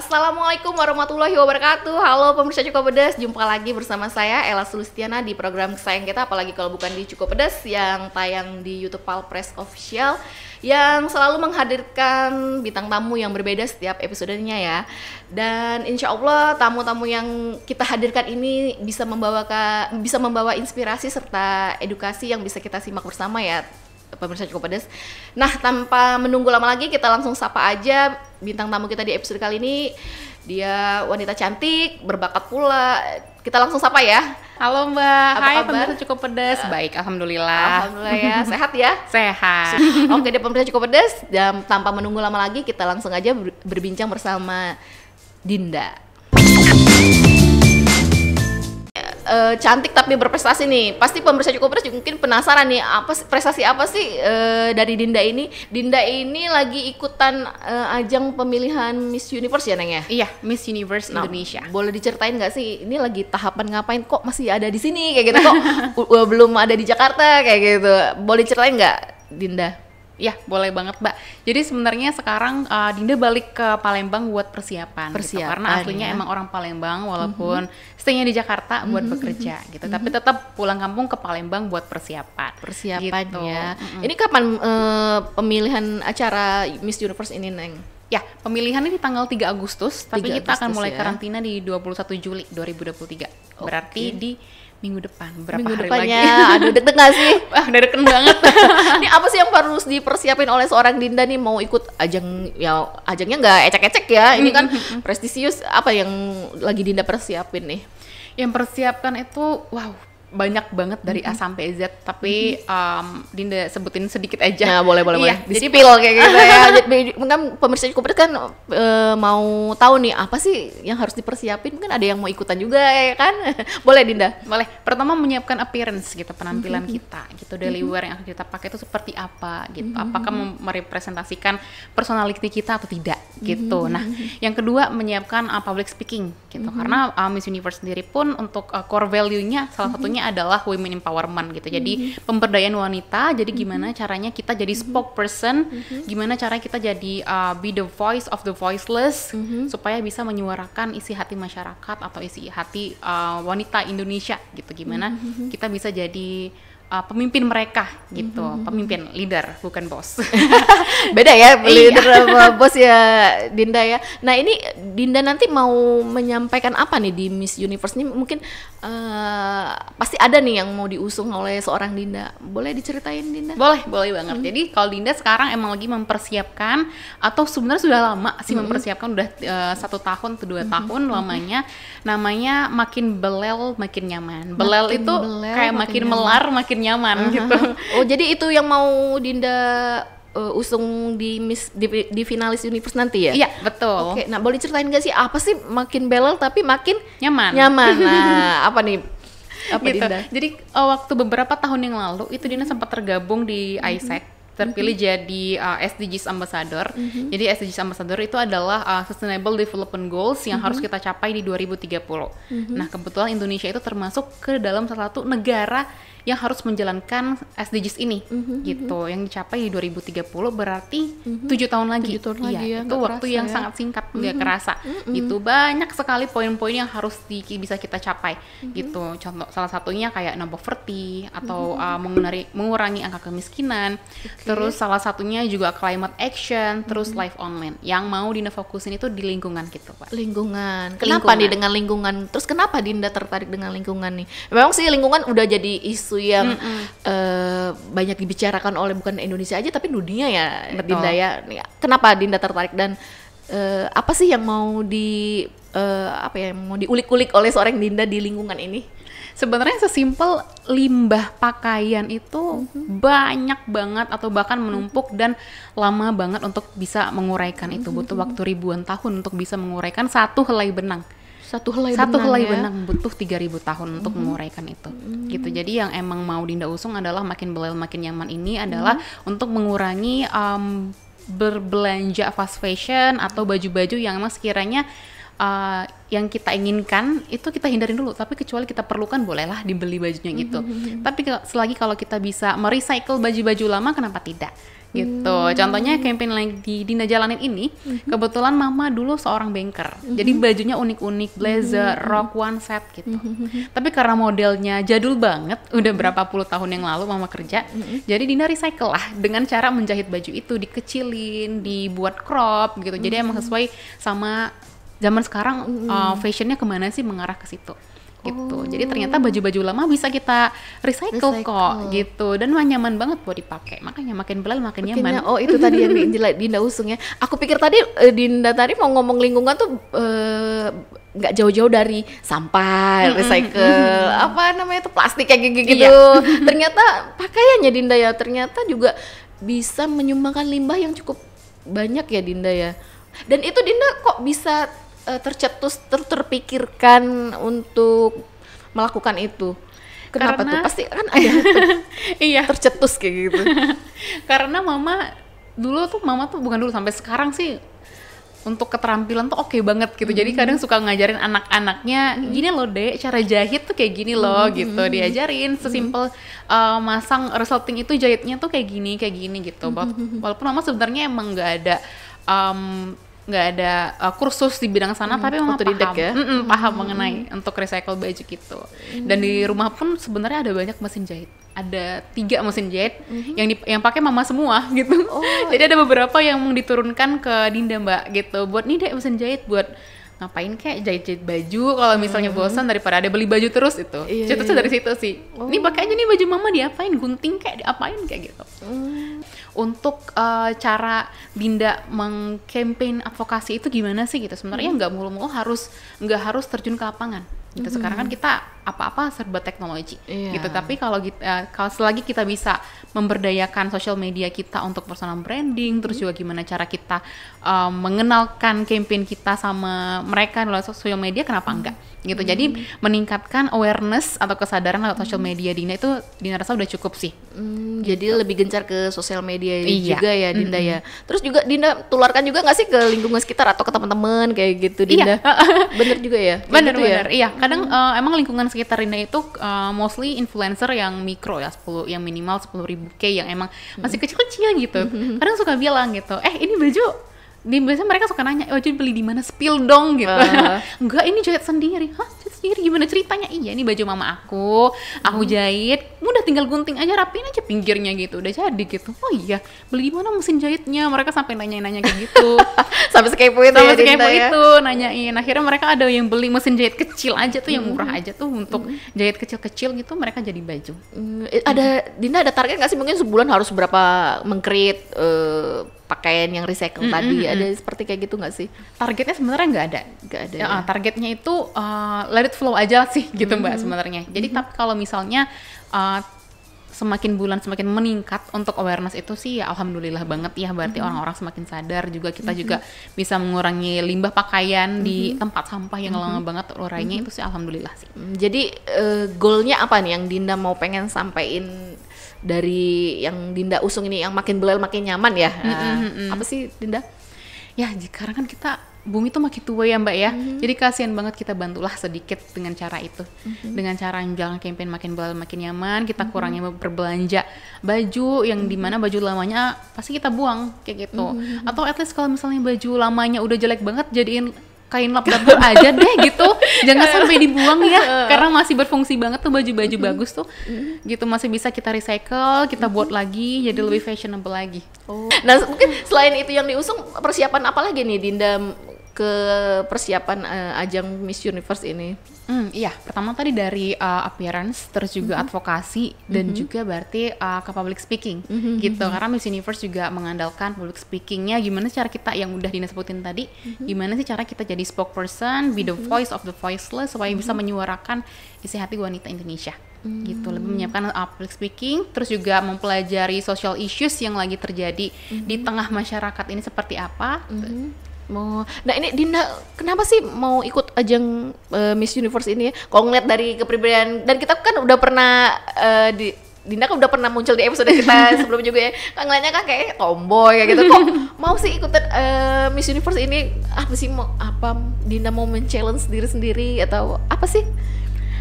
Assalamualaikum warahmatullahi wabarakatuh. Halo pemirsa Cukup Pedas, jumpa lagi bersama saya Ella Sulistiana di program kesayangan kita, apalagi kalau bukan di Cukup Pedas yang tayang di YouTube Palpres Official, yang selalu menghadirkan bintang tamu yang berbeda setiap episodenya ya. Dan insya Allah tamu-tamu yang kita hadirkan ini bisa membawa inspirasi serta edukasi yang bisa kita simak bersama ya, pemirsa Cukup Pedas. Nah, tanpa menunggu lama lagi, kita langsung sapa aja bintang tamu kita di episode kali ini. Dia wanita cantik, berbakat pula. Kita langsung sapa ya. Halo Mbak, Apa hai kabar? pemirsa Cukup Pedas. Baik, alhamdulillah. Alhamdulillah ya, sehat ya? Sehat. Oke deh pemirsa Cukup Pedas, dan tanpa menunggu lama lagi, kita langsung aja berbincang bersama Dinda. Cantik tapi berprestasi nih. Pasti pemirsa Cukup Pedas mungkin penasaran nih, prestasi apa sih dari Dinda ini? Dinda ini lagi ikutan ajang pemilihan Miss Universe ya, Neng ya? Iya, Miss Universe Nah, Indonesia. boleh diceritain nggak sih ini lagi tahapan ngapain, kok masih ada di sini kayak gitu, kok belum ada di Jakarta kayak gitu? Boleh ceritain nggak, Dinda? Ya, boleh banget Mbak. Jadi sebenarnya sekarang Dinda balik ke Palembang buat persiapan gitu. Karena aslinya ya. emang orang Palembang, walaupun stay-nya di Jakarta buat bekerja gitu. Tapi tetap pulang kampung ke Palembang buat persiapan. Persiapannya. Gitu. Ini kapan pemilihan acara Miss Universe ini, Neng? Ya, pemilihan ini tanggal 3 Agustus, tapi 3 kita akan Agustus mulai ya. karantina di 21 Juli 2023. Berarti di minggu depan, berapa Minggu hari depannya, lagi? aduh deg-deg nggak sih? Wah, udah deken banget. Ini apa sih yang harus dipersiapin oleh seorang Dinda nih mau ikut ajang, ya ajangnya nggak ecek-ecek ya, ini kan prestisius. Apa yang lagi Dinda persiapin nih? Yang persiapkan itu, wow, banyak banget dari A sampai Z, tapi Dinda sebutin sedikit aja. Nah, boleh. Iya, Jadi spill kayak gitu ya. Mungkin pemirsa Cukup Pedas kan mau tahu nih apa sih yang harus dipersiapin, kan ada yang mau ikutan juga ya kan. Boleh Dinda? Boleh. Pertama menyiapkan appearance gitu, penampilan kita gitu, daily wear yang akan kita pakai itu seperti apa gitu. Apakah merepresentasikan personality kita atau tidak gitu. Nah, yang kedua menyiapkan public speaking gitu. Karena Miss Universe sendiri pun untuk core value-nya salah satunya adalah women empowerment gitu. Jadi pemberdayaan wanita. Jadi gimana caranya kita jadi spokesperson, gimana caranya kita jadi be the voice of the voiceless, supaya bisa menyuarakan isi hati masyarakat atau isi hati wanita Indonesia gitu. Gimana kita bisa jadi pemimpin mereka gitu, pemimpin, leader, bukan bos. Beda ya, leader sama bos ya, Dinda ya. Nah ini Dinda nanti mau menyampaikan apa nih di Miss Universe ini? Mungkin pasti ada nih yang mau diusung oleh seorang Dinda. Boleh diceritain, Dinda? Boleh banget. Jadi kalau Dinda sekarang emang lagi mempersiapkan, atau sebenarnya sudah lama sih mempersiapkan, udah 1 tahun atau 2 tahun lamanya. Namanya makin belel makin nyaman. Belel itu kayak makin melar makin nyaman gitu. Oh, jadi itu yang mau Dinda usung di di finalis Universe nanti ya? Iya, betul. Oke, nah boleh ceritain nggak sih apa sih makin belel tapi makin Nyaman. Nah, apa nih? Apa Gitu. Dinda? Jadi waktu beberapa tahun yang lalu itu Dinda sempat tergabung di ISEC, terpilih jadi SDGs Ambassador. Jadi SDGs Ambassador itu adalah Sustainable Development Goals yang harus kita capai di 2030. Nah, kebetulan Indonesia itu termasuk ke dalam salah satu negara yang harus menjalankan SDGs ini gitu, yang dicapai di 2030, berarti 7 tahun lagi. 7 tahun lagi ya, itu nggak waktu kerasa yang ya. sangat singkat, nggak kerasa. Gitu, banyak sekali poin-poin yang harus bisa kita capai gitu. Contoh salah satunya kayak no poverty atau mengurangi angka kemiskinan. Terus salah satunya juga climate action, terus life online. Yang mau Dinda fokusin itu di lingkungan gitu, Pak. Lingkungan. Kenapa nih dengan lingkungan? Terus kenapa Dinda tertarik dengan lingkungan nih? Memang sih lingkungan udah jadi isu yang banyak dibicarakan oleh bukan Indonesia aja tapi dunia ya. Betul. Dinda ya. Kenapa Dinda tertarik dan apa sih yang mau mau diulik-ulik oleh seorang Dinda di lingkungan ini? Sebenarnya sesimpel limbah pakaian itu banyak banget atau bahkan menumpuk dan lama banget untuk bisa menguraikan itu. Butuh waktu ribuan tahun untuk bisa menguraikan satu helai benang. Satu helai benang butuh 3.000 tahun untuk menguraikan itu. Gitu. Jadi yang emang mau Dinda usung adalah makin belel makin nyaman ini adalah untuk mengurangi berbelanja fast fashion atau baju-baju yang emang sekiranya yang kita inginkan itu kita hindarin dulu, tapi kecuali kita perlukan bolehlah dibeli bajunya gitu. Tapi selagi kalau kita bisa merecycle baju-baju lama, kenapa tidak gitu. Contohnya campaign lagi di Dinda jalanin ini, kebetulan mama dulu seorang banker. Jadi bajunya unik-unik, blazer, rok, one set gitu. Tapi karena modelnya jadul banget, udah berapa puluh tahun yang lalu mama kerja, jadi Dinda recycle lah dengan cara menjahit baju itu, dikecilin, dibuat crop gitu. Jadi emang sesuai sama zaman sekarang, fashionnya kemana sih, mengarah ke situ. Gitu. Jadi ternyata baju-baju lama bisa kita recycle kok gitu, dan nyaman banget buat dipakai, makanya makin belal makin nyaman. Oh, itu tadi yang Dinda usung ya. Aku pikir tadi Dinda tadi mau ngomong lingkungan tuh nggak jauh-jauh dari sampah, recycle, apa namanya tuh, plastik kayak gitu. Ternyata pakaiannya Dinda ya, ternyata juga bisa menyumbangkan limbah yang cukup banyak ya Dinda ya. Dan itu Dinda kok bisa tercetus, terpikirkan untuk melakukan itu? Kenapa tuh? Pasti kan ada iya, tercetus kayak gitu. Karena mama tuh bukan dulu, sampai sekarang sih untuk keterampilan tuh oke banget gitu. Jadi kadang suka ngajarin anak-anaknya, gini loh Dek, cara jahit tuh kayak gini loh gitu. Diajarin sesimpel masang resleting itu jahitnya tuh kayak gini gitu. Walaupun mama sebenarnya emang nggak ada kursus di bidang sana, tapi memang paham mengenai untuk recycle baju gitu. Dan di rumah pun sebenarnya ada banyak mesin jahit, ada 3 mesin jahit yang pakai mama semua gitu. Jadi ada beberapa yang diturunkan ke Dinda Mbak gitu, buat nih Dek mesin jahit, buat ngapain kayak jahit-jahit baju kalau misalnya bosan, daripada ada beli baju terus itu. Cetusnya dari situ sih. Ini pakai aja nih baju mama, diapain, gunting kayak diapain kayak gitu. Untuk cara Dinda meng-campaign advokasi itu gimana sih gitu? Sebenarnya nggak mulu-mulu nggak harus terjun ke lapangan gitu. Sekarang kan kita apa-apa serba teknologi gitu. Tapi kalau selagi kita bisa memberdayakan sosial media kita untuk personal branding, terus juga gimana cara kita mengenalkan campaign kita sama mereka lewat sosial media, kenapa enggak gitu. Jadi meningkatkan awareness atau kesadaran lewat sosial media Dinda itu Dinda rasa udah cukup sih. Jadi lebih gencar ke sosial media juga ya Dinda ya. Terus juga Dinda tularkan juga nggak sih ke lingkungan sekitar atau ke teman-teman kayak gitu Dinda? Bener juga ya? Bener. Iya, kadang emang lingkungan sekitar Dinda itu mostly influencer yang mikro ya, yang minimal 10.000 K, yang emang masih kecil-kecil gitu. Kadang suka bilang gitu, ini baju, biasanya mereka suka nanya, jadi beli di mana, spill dong gitu. Enggak, ini jahit sendiri. Hah, jahit sendiri gimana ceritanya? Iya, ini baju mama aku jahit, udah tinggal gunting aja, rapiin aja pinggirnya gitu, udah jadi gitu. Oh iya, beli di mana mesin jahitnya? Mereka sampai nanya-nanya kayak gitu. Sampai sekepo itu itu nanyain. Akhirnya mereka ada yang beli mesin jahit kecil aja tuh, yang murah aja tuh, untuk jahit kecil-kecil gitu, mereka jadi baju. Dinda ada target nggak sih, mungkin sebulan harus berapa meng-create pakaian yang recycle tadi? Ada seperti kayak gitu nggak sih? Targetnya sebenarnya nggak ada. Targetnya itu let it flow aja sih gitu Mbak sebenarnya. Jadi tapi kalau misalnya semakin bulan semakin meningkat untuk awareness itu sih ya alhamdulillah banget ya, berarti orang-orang semakin sadar, juga kita juga bisa mengurangi limbah pakaian di tempat sampah yang lama banget urainya, itu sih alhamdulillah sih. Jadi goalnya apa nih yang Dinda mau pengen sampein dari yang Dinda usung ini, yang makin belal makin nyaman ya? Apa sih Dinda? Ya sekarang kan kita bumi tuh makin tua ya Mbak ya, jadi kasihan banget, kita bantulah sedikit dengan cara itu, dengan cara menjalankan campaign makin belal makin nyaman, kita kurangi berbelanja baju yang dimana baju lamanya pasti kita buang kayak gitu, atau at least kalau misalnya baju lamanya udah jelek banget, jadiin kain lap dapur aja deh gitu, jangan sampai dibuang ya, karena masih berfungsi banget tuh baju-baju bagus tuh gitu, masih bisa kita recycle, kita buat lagi jadi lebih fashionable lagi. Nah mungkin selain itu yang diusung, persiapan apa lagi nih Dinda ke persiapan ajang Miss Universe ini? Iya, pertama tadi dari appearance, terus juga advokasi, dan juga berarti ke public speaking gitu, karena Miss Universe juga mengandalkan public speakingnya, gimana cara kita yang udah Dina sebutin tadi, gimana sih cara kita jadi spokesperson, be the voice of the voiceless, supaya bisa menyuarakan isi hati wanita Indonesia gitu, lebih menyiapkan public speaking, terus juga mempelajari social issues yang lagi terjadi di tengah masyarakat ini seperti apa. Nah ini Dinda kenapa sih mau ikut ajang Miss Universe ini ya? Kalau ngeliat dari kepribadian, dan kita kan udah pernah Dinda kan udah pernah muncul di episode kita sebelum juga ya, kan ngeliatnya kan kayak tomboy kayak gitu. Kok mau sih ikutan Miss Universe ini? Apa sih, mau apa Dinda mau men-challenge diri sendiri atau apa sih?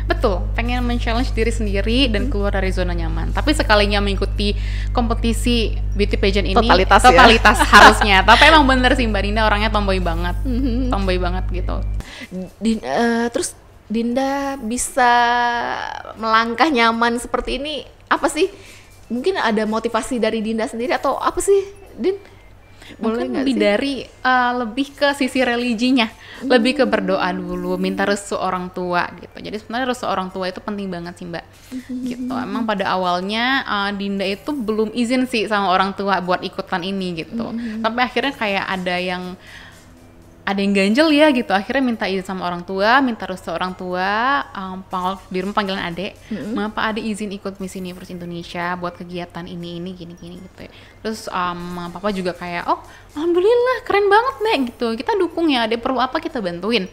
Betul, pengen men-challenge diri sendiri dan keluar dari zona nyaman. Tapi sekalinya mengikuti kompetisi beauty pageant ini totalitas harusnya. Tapi emang bener sih Mbak Dinda orangnya tomboy banget. Tomboy banget gitu. Terus Dinda bisa melangkah nyaman seperti ini apa sih? Mungkin ada motivasi dari Dinda sendiri atau apa sih, Din? Mungkin lebih dari lebih ke sisi religinya, lebih ke berdoa dulu, minta restu orang tua gitu. Jadi sebenarnya restu orang tua itu penting banget sih Mbak. Gitu. Emang pada awalnya Dinda itu belum izin sih sama orang tua buat ikutan ini gitu. Tapi akhirnya kayak ada yang ganjel ya gitu, akhirnya minta izin sama orang tua, minta restu orang tua, di rumah panggilan adek, Pak Ade izin ikut Miss Universe Indonesia buat kegiatan ini gini gitu ya. Terus papa juga kayak, oh alhamdulillah keren banget Nek gitu, kita dukung ya, adek perlu apa kita bantuin,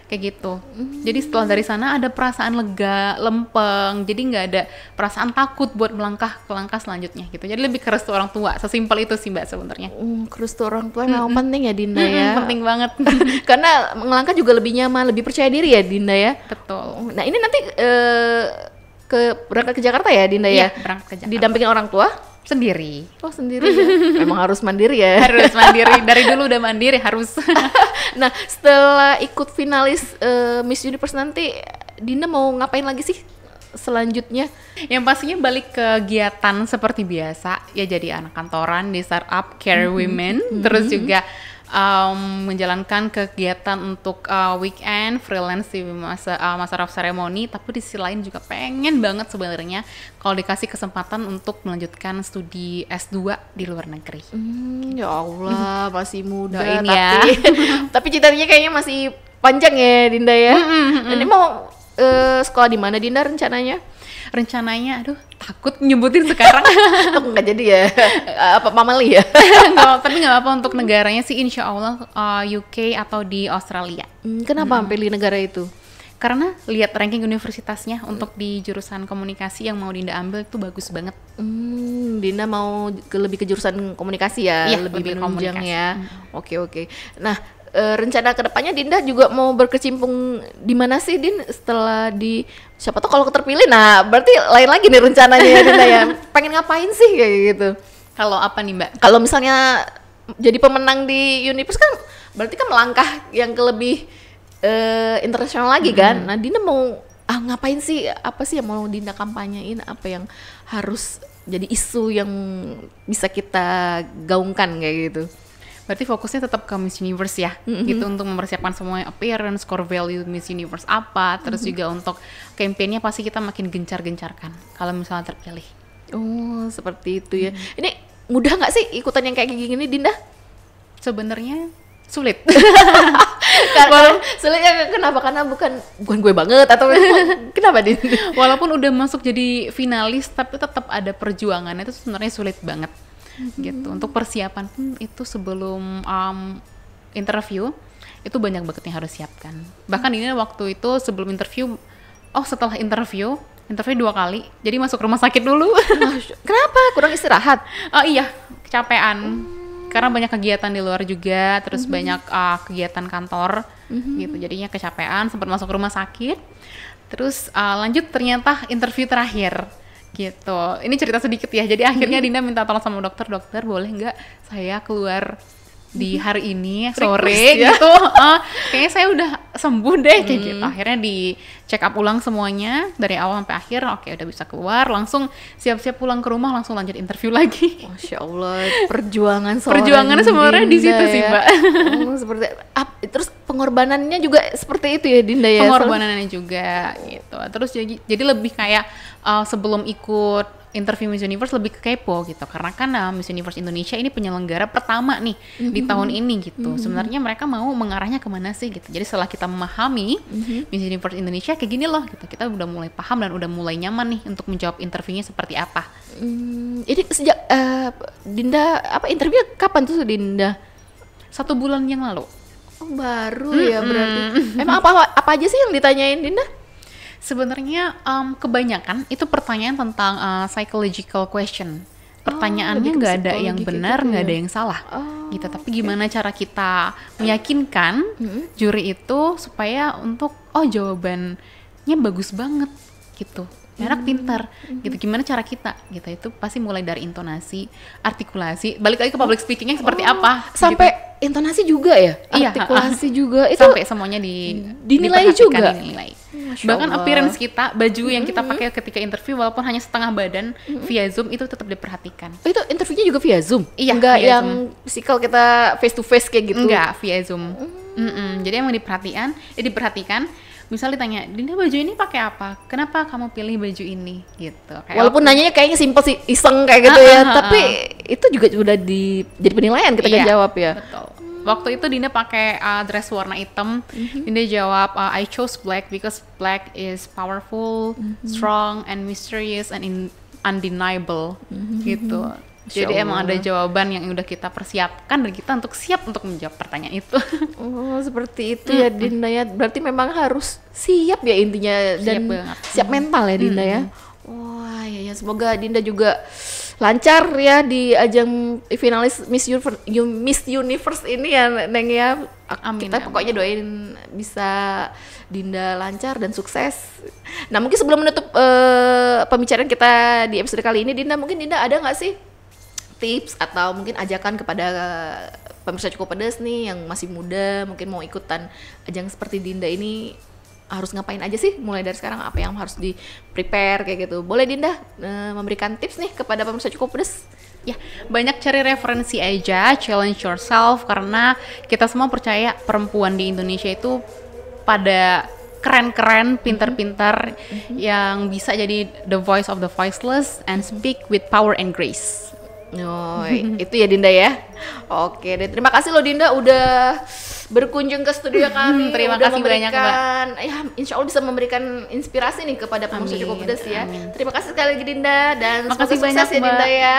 kayak gitu. Jadi setelah dari sana ada perasaan lega, lempeng, jadi nggak ada perasaan takut buat melangkah ke langkah selanjutnya gitu. Jadi lebih ke restu orang tua, sesimpel itu sih Mbak sebenarnya. Restu orang tua memang penting ya Dinda ya. Penting banget. Karena melangkah juga lebih nyaman, lebih percaya diri ya Dinda ya. Betul. Nah ini nanti berangkat ke Jakarta ya Dinda ya? Iya, berangkat ke Jakarta. Didampingin orang tua? Sendiri. Oh sendiri ya? Memang harus mandiri ya? Harus mandiri, dari dulu udah mandiri harus. Nah setelah ikut finalis Miss Universe nanti Dinda mau ngapain lagi sih selanjutnya? Yang pastinya balik ke kegiatan seperti biasa ya, jadi anak kantoran di startup Care Women, terus juga menjalankan kegiatan untuk weekend freelance di masa Raf Ceremony. Tapi di sisi lain juga pengen banget sebenarnya kalau dikasih kesempatan untuk melanjutkan studi S2 di luar negeri. Ya Allah, masih muda ini tapi tapi cita-citanya kayaknya masih panjang ya Dinda ya. Ini mau sekolah di mana Dinda rencananya? Rencananya, aduh takut nyebutin sekarang. Nggak jadi ya, apa pamali ya? Tapi nggak apa-apa, untuk negaranya sih insya Allah UK atau di Australia. Kenapa pilih negara itu? Karena lihat ranking universitasnya untuk di jurusan komunikasi yang mau Dinda ambil itu bagus banget. Dinda mau lebih ke jurusan komunikasi ya, iya, lebih menunjang ya. Oke. Nah, rencana kedepannya Dinda juga mau berkecimpung di mana sih Din setelah siapa tahu kalau terpilih, nah berarti lain lagi nih rencananya ya Dinda ya. Pengen ngapain sih kayak gitu? Kalau apa nih Mbak? Kalau misalnya jadi pemenang di Universe kan berarti kan melangkah yang ke lebih internasional lagi kan. Nah Dinda mau ngapain sih, apa sih yang mau Dinda kampanyein, apa yang harus jadi isu yang bisa kita gaungkan kayak gitu? Berarti fokusnya tetap ke Miss Universe ya, gitu, untuk mempersiapkan semua appearance, core value Miss Universe apa, terus juga untuk campaign-nya pasti kita makin gencar-gencarkan kalau misalnya terpilih. Oh, seperti itu ya. Ini mudah nggak sih ikutan yang kayak gini Dinda? Sebenarnya sulit. Karena sulitnya kenapa? Karena bukan gue banget atau kenapa Dinda? Walaupun udah masuk jadi finalis, tapi tetap ada perjuangannya, itu sebenarnya sulit banget. Gitu. Untuk persiapan pun itu sebelum interview itu banyak banget yang harus siapkan. Bahkan ini waktu itu sebelum interview, setelah interview 2 kali, jadi masuk rumah sakit dulu. Kenapa? Kurang istirahat? Oh iya, kecapean. Karena banyak kegiatan di luar juga, terus banyak kegiatan kantor gitu, jadinya kecapean, sempat masuk rumah sakit. Terus lanjut ternyata interview terakhir gitu. Ini cerita sedikit ya. Jadi akhirnya Dinda minta tolong sama dokter boleh nggak saya keluar di hari ini sore ya? Gitu. Kayaknya saya udah sembuh deh kayak gitu. Akhirnya di check up ulang semuanya dari awal sampai akhir. Oke, udah bisa keluar, langsung siap-siap pulang ke rumah, langsung lanjut interview lagi. Masya Allah, perjuangannya sebenarnya di situ sih Mbak. Seperti terus pengorbanannya juga seperti itu ya Dinda ya. Pengorbanannya juga gitu. Terus jadi lebih kayak sebelum ikut interview Miss Universe lebih ke kepo gitu, karena kan Miss Universe Indonesia ini penyelenggara pertama nih di tahun ini gitu. Sebenarnya mereka mau mengarahnya kemana sih gitu. Jadi setelah kita memahami Miss Universe Indonesia kayak gini loh gitu, kita udah mulai paham dan udah mulai nyaman nih untuk menjawab interviewnya seperti apa. Ini sejak Dinda interview kapan tuh Dinda? 1 bulan yang lalu. Oh baru ya berarti. Emang apa aja sih yang ditanyain Dinda? Sebenarnya kebanyakan itu pertanyaan tentang psychological question. Pertanyaannya nggak ada yang benar, nggak ada yang salah, gitu. Tapi gimana cara kita meyakinkan juri itu supaya untuk jawaban anak-anaknya bagus banget gitu. Anak pintar gitu. Gimana cara kita gitu, itu pasti mulai dari intonasi, artikulasi, balik lagi ke public speakingnya seperti apa sampai gitu. intonasi juga ya, artikulasi juga itu sampai semuanya dinilai juga, dinilai. Bahkan appearance kita, baju yang kita pakai ketika interview walaupun hanya setengah badan via Zoom itu tetap diperhatikan. Itu interviewnya juga via Zoom? Iya, enggak via yang physical kita face to face kayak gitu? Enggak, via Zoom. Jadi emang diperhatikan. Misal ditanya, Dinda baju ini pakai apa? Kenapa kamu pilih baju ini? Gitu. Kayak walaupun nanyanya kayaknya simpel sih, iseng kayak gitu ya, tapi itu juga udah jadi penilaian kita kan jawab ya. Betul. Waktu itu Dinda pakai dress warna hitam. Dinda jawab, I chose black because black is powerful, strong, and mysterious and undeniable. Gitu. Jadi emang ada jawaban yang udah kita persiapkan dan kita untuk siap untuk menjawab pertanyaan itu. Oh, seperti itu ya Dinda ya. Berarti memang harus siap ya intinya, dan siap mental ya Dinda ya. Wah, ya semoga Dinda juga lancar ya di ajang finalis Miss Universe ini ya Neng ya. Amin, kita pokoknya doain bisa Dinda lancar dan sukses. Nah, mungkin sebelum menutup pembicaraan kita di episode kali ini, Dinda ada nggak sih tips atau mungkin ajakan kepada pemirsa Cukup Pedas nih yang masih muda, mungkin mau ikutan ajang seperti Dinda ini, harus ngapain aja sih mulai dari sekarang, apa yang harus di prepare kayak gitu? Boleh Dinda memberikan tips nih kepada pemirsa Cukup Pedas? Ya, banyak cari referensi aja, challenge yourself, karena kita semua percaya perempuan di Indonesia itu pada keren-keren, pintar-pintar, yang bisa jadi the voice of the voiceless and speak with power and grace. Oh, itu ya Dinda ya. Oke deh, terima kasih loh Dinda udah berkunjung ke studio kami. Terima kasih banyak Mbak. Ya, insya Allah bisa memberikan inspirasi nih kepada pemirsa Cukup Pedas ya. Terima kasih sekali lagi Dinda, dan semoga sukses ya Dinda ya.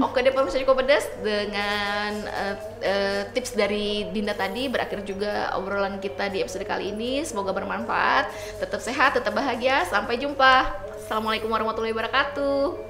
Oke deh pemirsa Cukup Pedas, dengan tips dari Dinda tadi berakhir juga obrolan kita di episode kali ini. Semoga bermanfaat. Tetap sehat, tetap bahagia. Sampai jumpa. Assalamualaikum warahmatullahi wabarakatuh.